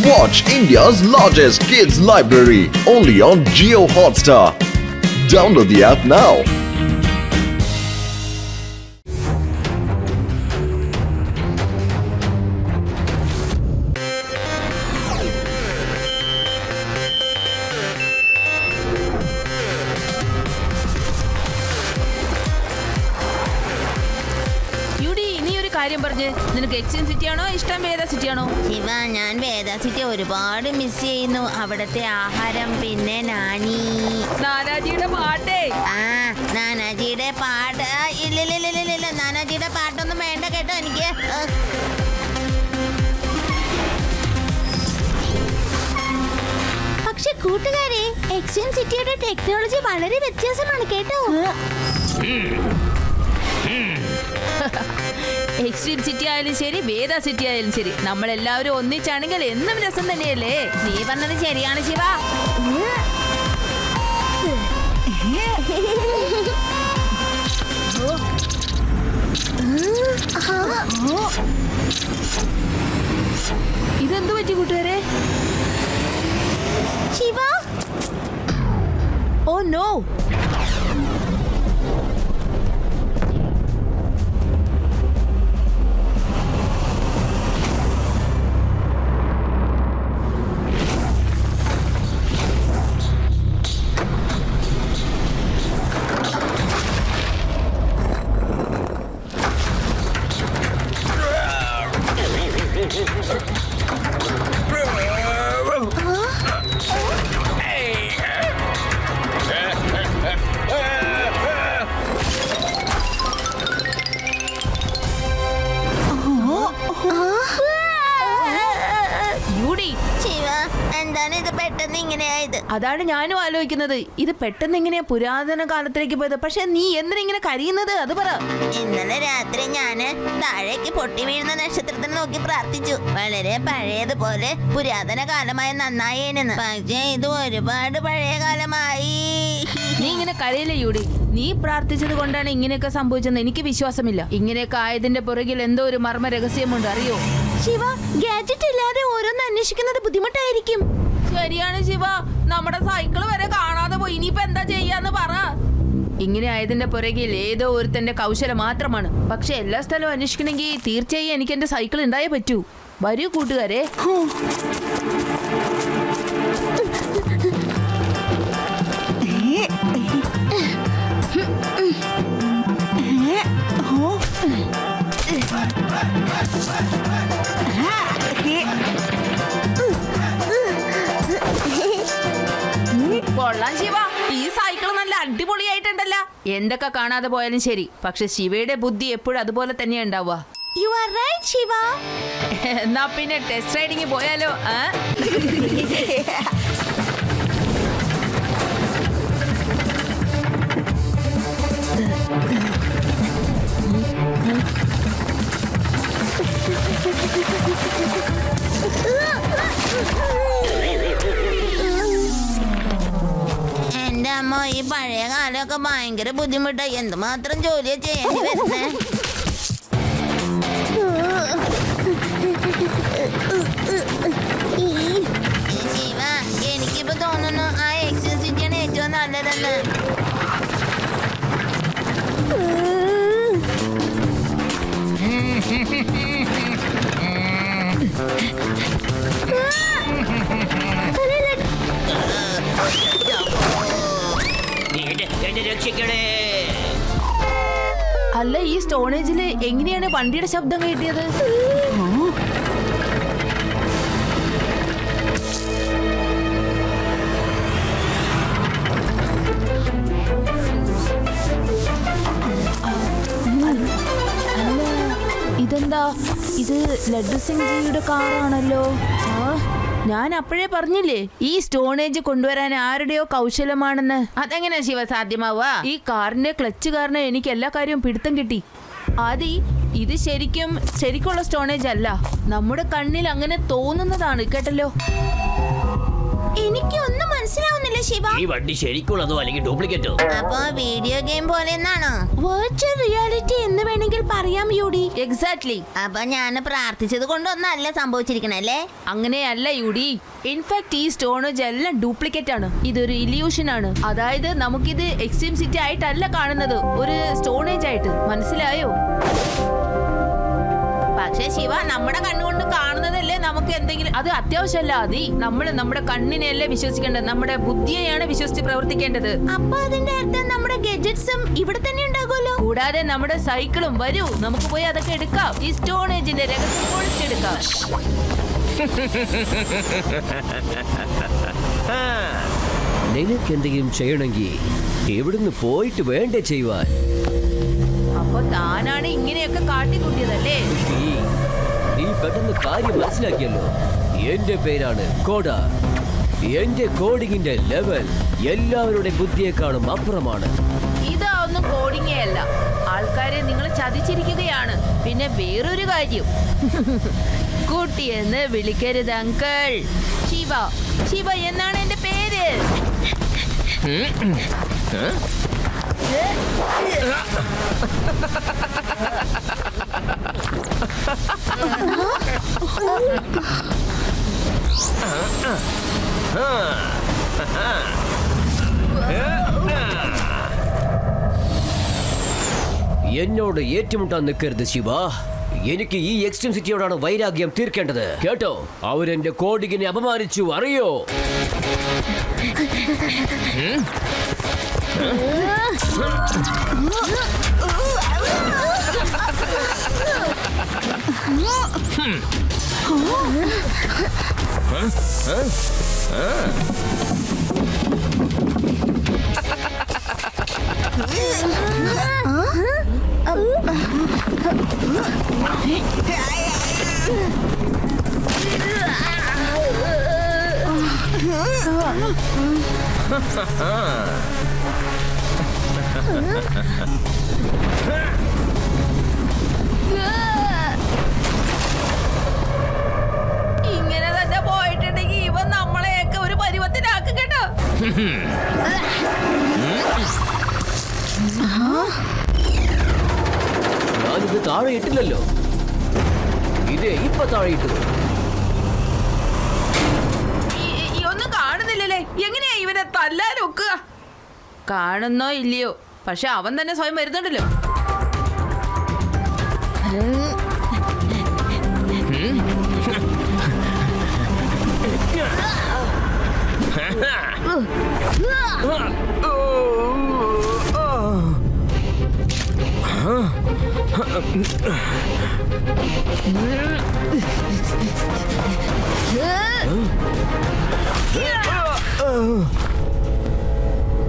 Watch India's largest kids library only on Jio Hotstar. Download the app now. കാര്യം പറഞ്ഞ് നിനക്ക് exchange city ആണോ ഇഷ്ടം വേദ സിറ്റി ആണോ? ശിവ, ഞാൻ വേദ സിറ്റി ഒരുപാട് മിസ് ചെയ്യുന്നു. അവിടത്തെ ആഹാരം, പിന്നെ നാനാജിയുടെ പാട്ടേ. നാനാജിയുടെ പാട്ട് ഇല്ല, നാനാജിയുടെ പാട്ടൊന്നും വേണ്ട കേട്ടോ എനിക്ക്. പക്ഷെ കൂട്ടുകാരെ, എക്സ്ചേഞ്ച് സിറ്റിയുടെ ടെക്നോളജി വളരെ വ്യത്യാസമാണ് കേട്ടോ. എക്സ്ട്രീം സിറ്റി ആയാലും ശരി, വേദ സിറ്റി ആയാലും ശരി, നമ്മളെല്ലാവരും ഒന്നിച്ചാണെങ്കിൽ എന്നും രസം തന്നെയല്ലേ? നീ പറഞ്ഞത് ശരിയാണ് ശിവ. ഇതെന്തു പറ്റി കൂട്ടുകാരെ? Shiva, oh no! അതാണ് ഞാനും ആലോചിക്കുന്നത്. ഇത് പെട്ടെന്ന് എങ്ങനെയാ പുരാതന കാലത്തിലേക്ക് പോയത്? പക്ഷെ നീ എന്തിനാ ഇങ്ങനെ കരയുന്നത്? അത് പറ. ഇന്നലെ രാത്രി ഞാന് താഴേക്ക് പൊട്ടി വീഴുന്ന നക്ഷത്രത്തിന് നോക്കി പ്രാർത്ഥിച്ചു. വളരെ പഴയതുപോലെ പുരാതന കാലമായി നന്നായേനെന്ന്. പക്ഷേ ഇത് ഒരുപാട് പഴയ കാലമായി. നീ ഇങ്ങനെ കരയില്ലേ യൂടി? നീ പ്രാർത്ഥിച്ചത് കൊണ്ടാണ് ഇങ്ങനെയൊക്കെ സംഭവിച്ചെന്ന് എനിക്ക് വിശ്വാസമില്ല. ഇങ്ങനെയൊക്കെ ആയതിന്റെ പുറകിൽ എന്തോ ഒരു മർമ്മ രഹസ്യമുണ്ട്, അറിയോ? ശിവ, ഗാഡ്ജറ്റ് ഇല്ലാതെ ഓരോന്ന് അന്വേഷിക്കുന്നത് ബുദ്ധിമുട്ടായിരിക്കും. ശരിയാണ് ശിവ, നമ്മുടെ സൈക്കിൾ വരെ കാണാതെ പോയി. ഇനിയിപ്പോ എന്താ ചെയ്യാന്ന് പറ. ഇങ്ങനെ ആയതിന്റെ പുറകിൽ ഏതോ ഒരുത്തന്റെ കൗശലം മാത്രമാണ്. പക്ഷെ എല്ലാ സ്ഥലവും അന്വേഷിക്കണമെങ്കിൽ തീർച്ചയായും എനിക്ക് എന്റെ സൈക്കിൾ ഉണ്ടായേ പറ്റൂ. വരൂ കൂട്ടുകാരെ. കൊള്ളാം ശിവ, ഈ സൈക്കിൾ നല്ല അടിപൊളിയായിട്ടുണ്ടല്ലോ. എന്തൊക്കെ കാണാതെ പോയാലും ശരി, പക്ഷെ ശിവയുടെ ബുദ്ധി എപ്പോഴും അതുപോലെ തന്നെയാ ഉണ്ടാവുക. You are right, Shiva. എന്നാ പിന്നെ ടെസ്റ്റ് റൈഡിങ് പോയാലോ? എന്റെ അമ്മ, ഈ പഴയ കാലമൊക്കെ ഭയങ്കര ബുദ്ധിമുട്ടായി. എന്തുമാത്രം ജോലിയാ ചെയ്യേണ്ടി വരുന്നേ. ശിവ, എനിക്കിപ്പോ തോന്നുന്നു ആ എക്സ്ചേഞ്ച് സിറ്റിയാണ് ഏറ്റവും നല്ലതെന്ന്. അല്ല, ഈ സ്റ്റോണേജില് എങ്ങനെയാണ് വണ്ടിയുടെ ശബ്ദം കേട്ടിയത്? ഇതെന്താ? ഇത് ലഡ്ഡു സിംഗ് ജിയുടെ കാറാണല്ലോ. ഞാൻ അപ്പോഴേ പറഞ്ഞില്ലേ ഈ സ്റ്റോണേജ് കൊണ്ടുവരാൻ ആരുടെയോ കൗശലമാണെന്ന്. അതെങ്ങനെയാ ശിവ സാധ്യമാവുക? ഈ കാറിന്റെ ക്ലച്ച് കാരണം എനിക്ക് എല്ലാ കാര്യവും പിടുത്തം കിട്ടി. ആദി, ഇത് ശരിക്കുള്ള സ്റ്റോണേജ് അല്ല. നമ്മുടെ കണ്ണിൽ അങ്ങനെ തോന്നുന്നതാണ് കേട്ടല്ലോ. എനിക്കൊന്നും മനസ്സിലാവുന്നില്ല ശിവ. ഈ വണ്ടി ശരിക്കുള്ളതോ അല്ലെങ്കിൽ ഡ്യൂപ്ലിക്കേറ്റോ? അപ്പൊ വീഡിയോ ഗെയിം പോലെ എന്നാണോ? വെർച്വൽ റിയാലിറ്റി എന്ന് വേണമെങ്കിൽ പറയാം യുഡി. എക്സാക്ട്ലി. അപ്പൊ ഞാൻ പ്രാർത്ഥിച്ചത് കൊണ്ടൊന്നല്ല സംഭവിച്ചിരിക്കണല്ലേ? അങ്ങനെയല്ല യുഡി. ഇൻഫാക്ട് ഈ സ്റ്റോണേജ് എല്ലാം ഡ്യൂപ്ലിക്കേറ്റ് ആണ്. ഇതൊരു ഇല്യൂഷൻ ആണ്. അതായത് നമുക്കിത് എക്സ്ട്രീം സിറ്റി ആയിട്ടല്ല കാണുന്നത്, ഒരു സ്റ്റോണേജ് ആയിട്ട്. മനസ്സിലായോ? പക്ഷേ ശിവ, നമ്മുടെ കണ്ണുകൊണ്ട് കാണുന്നതല്ലേ നമുക്ക് എന്തെങ്കിലും. അത് അത്യാവശ്യമല്ല അതി. നമ്മൾ നമ്മുടെ കണ്ണിനെയല്ലേ വിശ്വസിക്കേണ്ടത്, നമ്മുടെ ബുദ്ധിയെയാണ് വിശ്വസിച്ച് പ്രവർത്തിക്കേണ്ടത്. അപ്പൊ അതിന്റെ അർത്ഥം നമ്മുടെ ഗഡ്ജറ്റ്സും ഇവിടെ തന്നെ ഉണ്ടാകുമല്ലോ. കൂടാതെ നമ്മുടെ സൈക്കിളും. വരൂ, നമുക്ക് പോയി അതൊക്കെ എടുക്കാം. ഈ സ്റ്റോണേജിന്റെ രഹസ്യം പൊളിച്ചെടുക്കാം. നിനക്ക് എന്തെങ്കിലും ചെയ്യണമെങ്കിൽ ഇവിടുന്ന് പോയിട്ട് വേണ്ടേ ചെയ്യുവാൻ? അപ്പൊ താനാണ് ഇങ്ങനെയൊക്കെ കാട്ടിക്കൂട്ടിയതല്ലേ? നീ പെട്ടെന്ന് കാര്യം മനസ്സിലാക്കിയല്ലോ. എന്റെ പേരാണ് കോഡ. എന്റെ കോഡിങ്ങിന്റെ ലെവൽ എല്ലാവരുടെ ബുദ്ധിയെക്കാളും അപ്പുറമാണ്. ഇതൊന്നും കോഡിങ്ങേ അല്ല. ആൾക്കാരെ നിങ്ങൾ ചതിച്ചിരിക്കുകയാണ്. പിന്നെ വേറൊരു കാര്യം, കുട്ടിയെന്ന് വിളിക്കരുത് അങ്കിൾ. ശിവ, ശിവ എന്നാണ് എന്റെ പേര്. എന്നോട് ഏറ്റുമുട്ടാൻ നിൽക്കരുത് ശിവ. എനിക്ക് ഈ എക്സ്ട്രീം സിറ്റിയോടാണ് വൈരാഗ്യം തീർക്കേണ്ടത്, കേട്ടോ? അവരെന്റെ കോഡിങ്ങിനെ അപമാനിച്ചു, അറിയോ? ഇങ്ങനെ തന്നെ പോയിട്ടുണ്ടെങ്കിൽ ഇവൻ നമ്മളെയൊക്കെ ഒരു പരുവത്തിലാക്കും, കേട്ടോ? ഞാനിത് താഴെ ഇട്ടില്ലല്ലോ. ഇതേ ഇപ്പൊ താഴെ ഇട്ടു. ഒന്നും കാണുന്നില്ലല്ലേ? എങ്ങനെയാ ഇവനെ തല്ലാനൊക്കുക? കാണുന്നോ ഇല്ലയോ, പക്ഷെ അവൻ തന്നെ സ്വയം വരുന്നുണ്ടല്ലോ.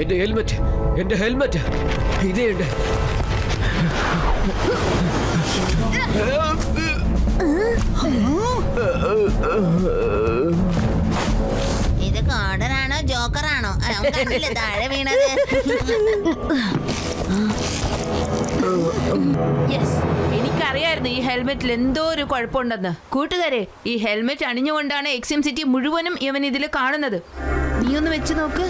എന്റെ ഹെൽമെറ്റ്, എന്റെ ഹെൽമെറ്റ് ഇതേയുണ്ട്. ഇത് കോഡറാണോ ജോക്കറാണോ? കണ്ടില്ലേ താഴെ വീണത്? യെസ്, എനിക്കറിയായിരുന്നു ഈ ഹെൽമെറ്റിൽ എന്തോ ഒരു കുഴപ്പമുണ്ടെന്ന്. കൂട്ടുകാരെ, ഈ ഹെൽമെറ്റ് അണിഞ്ഞുകൊണ്ടാണ് എക്സ്ട്രീം സിറ്റി മുഴുവനും ഇവൻ ഇതിൽ കാണുന്നത്. നീ ഒന്ന് വെച്ച് നോക്ക്.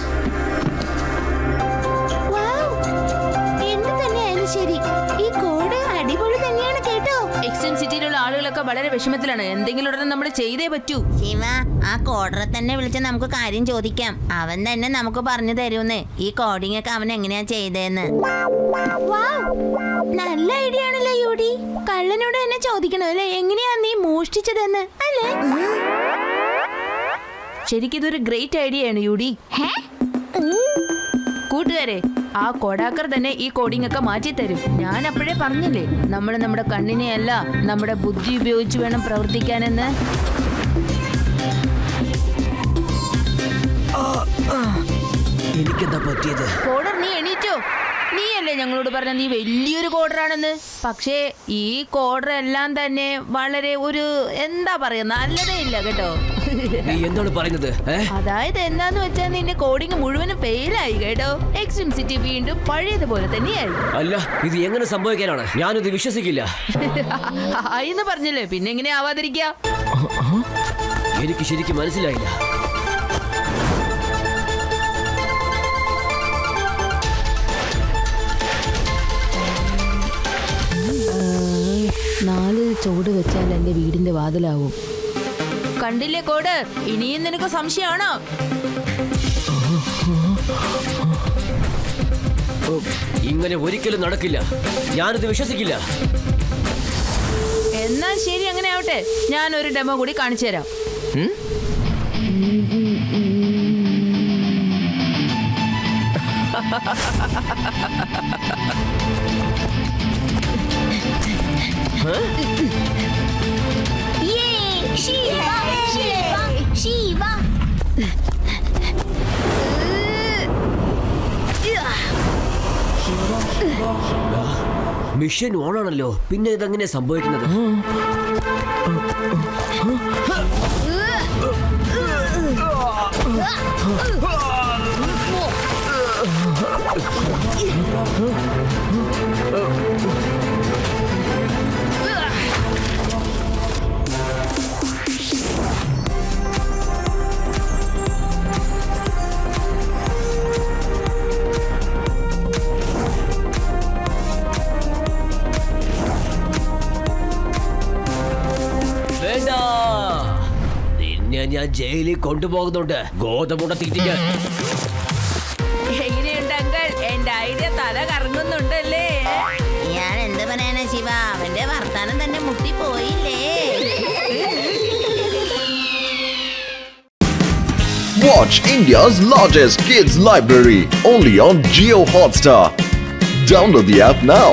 എന്ത് തന്നെയായാലും ശരി, ഈ കോഡ് അടിപൊളി തന്നെയാണ് കേട്ടോ. എക്സ്ട്രീം സിറ്റിയിലുള്ള ആളുകളൊക്കെ വളരെ വിഷമത്തിലാണ്. എന്തെങ്കിലും ഉടനെ നമ്മൾ ചെയ്തേ പറ്റൂ. ശിവ, ആ കോഡറെ തന്നെ വിളിച്ച് നമുക്ക് കാര്യം ചോദിക്കാം. അവൻ തന്നെ നമുക്ക് പറഞ്ഞു തരൂന്ന് ഈ കോഡിംഗ് ഒക്കെ അവൻ എങ്ങനെയാ ചെയ്തതെന്ന്. നല്ല ഐഡിയ ആണല്ലോ യൂഡി. കള്ളനോട് തന്നെ ചോദിക്കണോ അല്ലേ എങ്ങനെയാ നീ മോഷ്ടിച്ചതെന്ന്, അല്ലേ? ശരിക്കും ഇതൊരു ഗ്രേറ്റ് ഐഡിയ ആണ് യൂഡി. കൂട്ടുകാരെ, ആ കോഡാക്കർ തന്നെ ഈ കോഡിംഗ് ഒക്കെ മാറ്റി തരും. ഞാൻ അപ്പോഴേ പറഞ്ഞില്ലേ, നമ്മൾ നമ്മുടെ കണ്ണിനെയല്ല നമ്മുടെ ബുദ്ധി ഉപയോഗിച്ച് വേണം പ്രവർത്തിക്കാനെന്ന്. എനിക്കെന്താ പറ്റിയത്? കോഡർ, നീ എണീറ്റോ? നീയല്ലേ ഞങ്ങളോട് പറഞ്ഞ നീ വലിയൊരു കോഡറാണെന്ന്. പക്ഷേ ഈ കോഡർ എല്ലാം തന്നെ വളരെ ഒരു എന്താ പറയാ, നല്ലതേ ഇല്ല കേട്ടോ. നീ എന്താണ് പറയുന്നത്? അതായത് എന്താന്ന് വെച്ചാൽ നിന്റെ കോഡിങ് മുഴുവനും ഫെയിലായി കേട്ടോ. എക്സ്ട്രീം സിറ്റി വീണ്ടും പഴയതുപോലെ തന്നെയായി. അല്ല, ഇത് എങ്ങനെ സംഭവിക്കാനാണ്? ഞാനിത് വിശ്വസിക്കില്ല. എന്ന് പറഞ്ഞല്ലേ, പിന്നെ എങ്ങനെ ആവാതിരിക്കുക? എനിക്ക് ശരിക്കും മനസ്സിലായില്ല. 4 ചുവട് വെച്ചാലല്ലേ വീടിന്റെ വാതിലാവും. കണ്ടില്ലേ കോഡ്, ഇനിയും നിനക്ക് സംശയമാണോ? ഇങ്ങനെ ഒരിക്കലും നടക്കില്ല. ഞാനിത് വിശ്വസിക്കില്ല. എന്നാൽ ശരി, അങ്ങനെ ആവട്ടെ. ഞാൻ ഒരു ഡെമോ കൂടി കാണിച്ചു തരാം. മിഷൻ ഓണാണല്ലോ, പിന്നെ ഇതെങ്ങനെ സംഭവിക്കുന്നത്? വേണ്ട, നിന്നെ ഞാൻ ജയിലിൽ കൊണ്ടുപോകുന്നുണ്ട്. ഗോതമുട തീറ്റിക്കാൻ. എങ്ങനെയുണ്ട് അങ്കിൾ? എന്റെ ഐഡിയ തല കറങ്ങുന്നുണ്ടല്ലേ? ഞാൻ എന്ത് പറയാനാ ശിവ, അവന്റെ വർത്താനം തന്നെ മുട്ടിപ്പോയില്ലേ. Watch India's largest kids library only on Jio Hotstar. Download the app now.